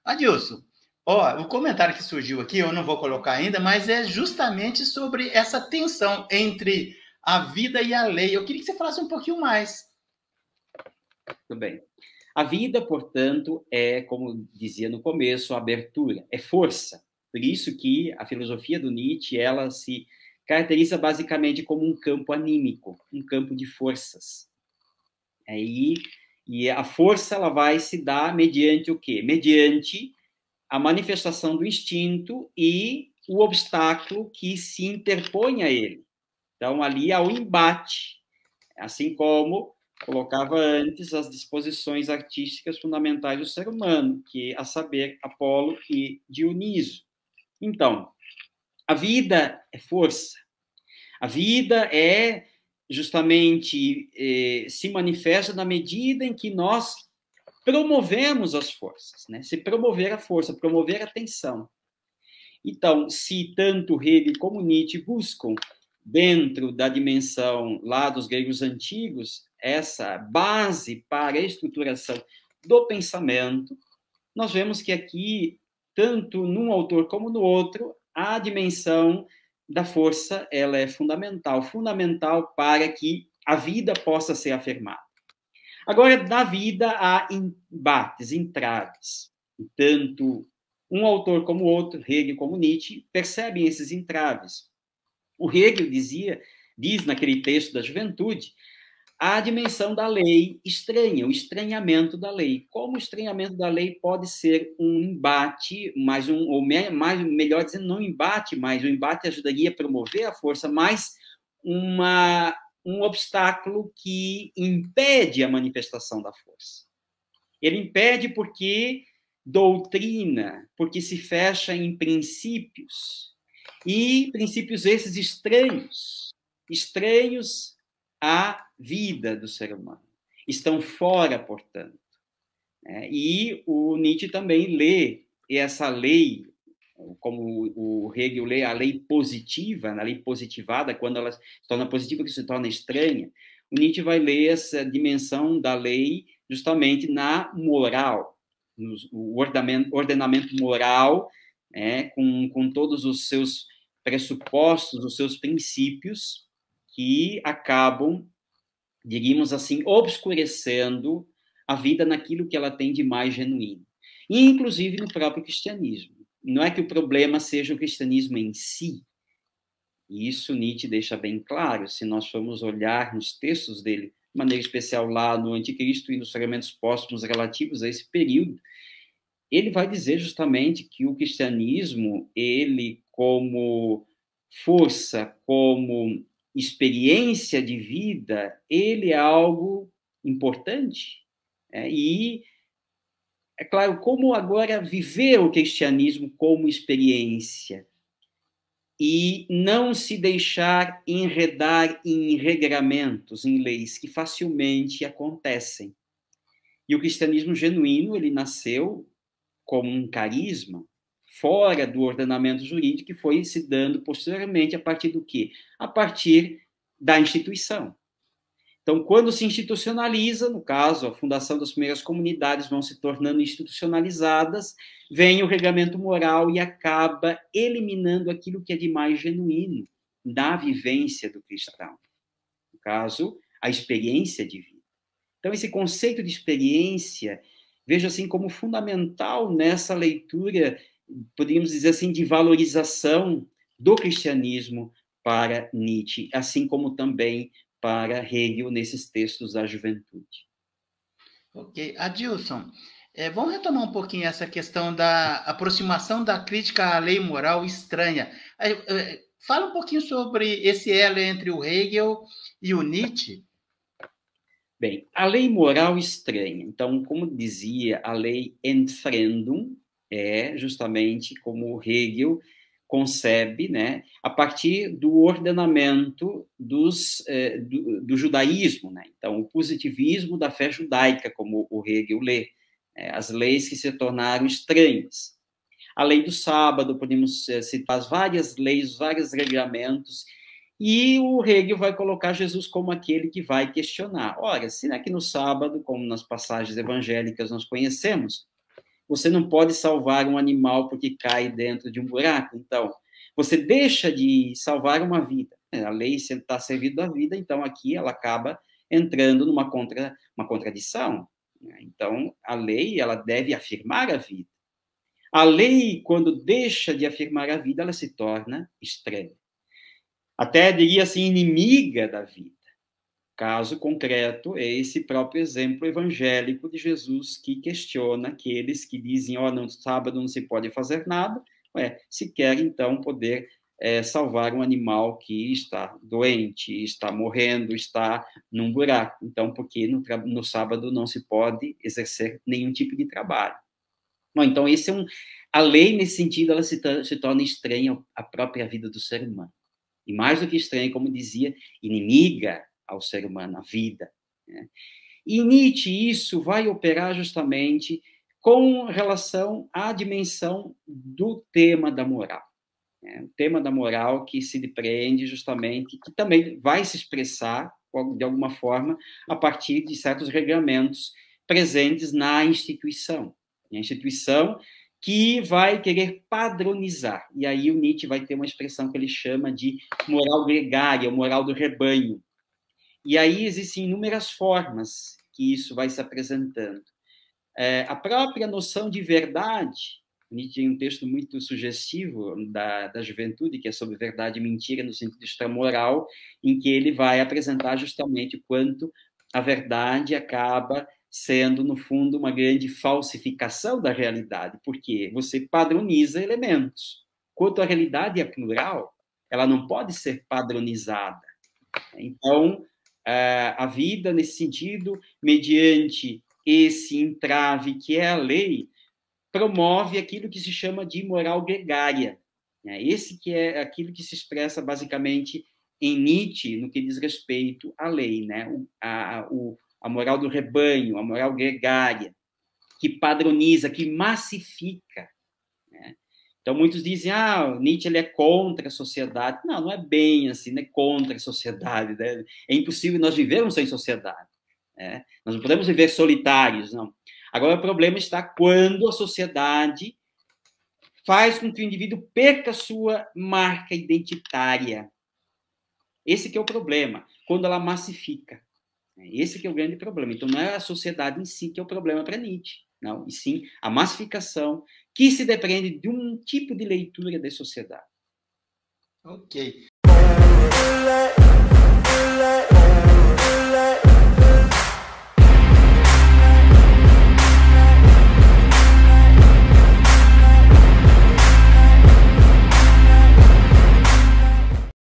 Adilson, ó, o comentário que surgiu aqui, eu não vou colocar ainda, mas é justamente sobre essa tensão entre a vida e a lei. Eu queria que você falasse um pouquinho mais. Tudo bem. A vida, portanto, é, como dizia no começo, abertura, é força. Por isso que a filosofia do Nietzsche, ela se caracteriza basicamente como um campo anímico, um campo de forças. E a força, ela vai se dar mediante o quê? Mediante a manifestação do instinto e o obstáculo que se interpõe a ele. Então, ali há o embate, assim como colocava antes as disposições artísticas fundamentais do ser humano, que a saber, Apolo e Dioniso. Então, a vida é força. A vida é justamente se manifesta na medida em que nós promovemos as forças, né? Se promover a força, promover a tensão. Então, se tanto Hegel como Nietzsche buscam, dentro da dimensão lá dos gregos antigos, essa base para a estruturação do pensamento, nós vemos que aqui, tanto num autor como no outro, a dimensão da força ela é fundamental, fundamental para que a vida possa ser afirmada. Agora, na vida há embates, entraves. Tanto um autor como o outro, Hegel como Nietzsche, percebem esses entraves. O Hegel diz naquele texto da Juventude, a dimensão da lei estranha, o estranhamento da lei. Como o estranhamento da lei pode ser um embate, melhor dizendo, não um embate, mas o embate ajudaria a promover a força, mas um obstáculo que impede a manifestação da força. Ele impede porque doutrina, porque se fecha em princípios, e princípios esses estranhos à vida do ser humano. Estão fora, portanto. E o Nietzsche também lê essa lei, como o Hegel lê a lei positiva, a lei positivada, quando ela se torna positiva, que se torna estranha. O Nietzsche vai ler essa dimensão da lei justamente na moral, no ordenamento moral, com todos os seus pressupostos, os seus princípios, que acabam, diríamos assim, obscurecendo a vida naquilo que ela tem de mais genuíno. E, inclusive, no próprio cristianismo. Não é que o problema seja o cristianismo em si. E isso Nietzsche deixa bem claro, se nós formos olhar nos textos dele, de maneira especial lá no Anticristo e nos fragmentos póstumos relativos a esse período, ele vai dizer justamente que o cristianismo, ele como força, como experiência de vida, ele é algo importante. E, é claro, como agora viver o cristianismo como experiência e não se deixar enredar em regramentos, em leis que facilmente acontecem. E o cristianismo genuíno, ele nasceu como um carisma, fora do ordenamento jurídico, que foi se dando posteriormente a partir do quê? A partir da instituição. Então, quando se institucionaliza, no caso, a fundação das primeiras comunidades vão se tornando institucionalizadas, vem o regramento moral e acaba eliminando aquilo que é de mais genuíno da vivência do cristão. No caso, a experiência de vida. Então, esse conceito de experiência, vejo assim como fundamental nessa leitura, poderíamos dizer assim, de valorização do cristianismo para Nietzsche, assim como também para Hegel nesses textos da juventude. Ok. Adilson, vamos retomar um pouquinho essa questão da aproximação da crítica à lei moral estranha. Fala um pouquinho sobre esse elo entre o Hegel e o Nietzsche. Bem, a lei moral estranha. Então, como dizia, a lei Entfremdung é justamente como Hegel concebe, né, a partir do ordenamento do judaísmo, né? Então, o positivismo da fé judaica, como o Hegel lê, as leis que se tornaram estranhas. A lei do sábado, podemos citar várias leis, vários regulamentos, e o Hegel vai colocar Jesus como aquele que vai questionar. Ora, será que no sábado, como nas passagens evangélicas nós conhecemos, você não pode salvar um animal porque cai dentro de um buraco. Então, você deixa de salvar uma vida. A lei está servindo à vida, então aqui ela acaba entrando numa contradição. Então, a lei ela deve afirmar a vida. A lei, quando deixa de afirmar a vida, ela se torna estranha. Até diria assim, inimiga da vida. Caso concreto é esse próprio exemplo evangélico de Jesus que questiona aqueles que dizem, no sábado não se pode fazer nada, se quer então poder salvar um animal que está doente, está morrendo, está num buraco. Então, porque no sábado não se pode exercer nenhum tipo de trabalho. Bom, então, a lei, nesse sentido, ela se torna estranha à própria vida do ser humano. E mais do que estranha, como dizia, inimiga ao ser humano, à vida. Né? E Nietzsche, isso vai operar justamente com relação à dimensão do tema da moral. O tema da moral que se depreende justamente, que também vai se expressar, de alguma forma, a partir de certos regramentos presentes na instituição. A instituição que vai querer padronizar. E aí o Nietzsche vai ter uma expressão que ele chama de moral gregária, moral do rebanho. E aí existem inúmeras formas que isso vai se apresentando. A própria noção de verdade, Nietzsche tem um texto muito sugestivo da juventude, que é sobre verdade e mentira, no sentido extramoral, em que ele vai apresentar justamente o quanto a verdade acaba sendo, no fundo, uma grande falsificação da realidade, porque você padroniza elementos. Quanto a realidade é plural, ela não pode ser padronizada. Então, a vida, nesse sentido, mediante esse entrave que é a lei, promove aquilo que se chama de moral gregária. Esse que é aquilo que se expressa, basicamente, em Nietzsche, no que diz respeito à lei, né? A moral do rebanho, a moral gregária, que padroniza, que massifica. Né? Então, muitos dizem, Nietzsche ele é contra a sociedade. Não, não é bem assim, não é contra a sociedade. Né? É impossível nós vivermos sem sociedade. Né? Nós não podemos viver solitários, não. Agora, o problema está quando a sociedade faz com que o indivíduo perca a sua marca identitária. Esse que é o problema, quando ela massifica. Esse que é o grande problema. Então, não é a sociedade em si que é o problema para Nietzsche, não, e sim a massificação que se depende de um tipo de leitura da sociedade. Ok.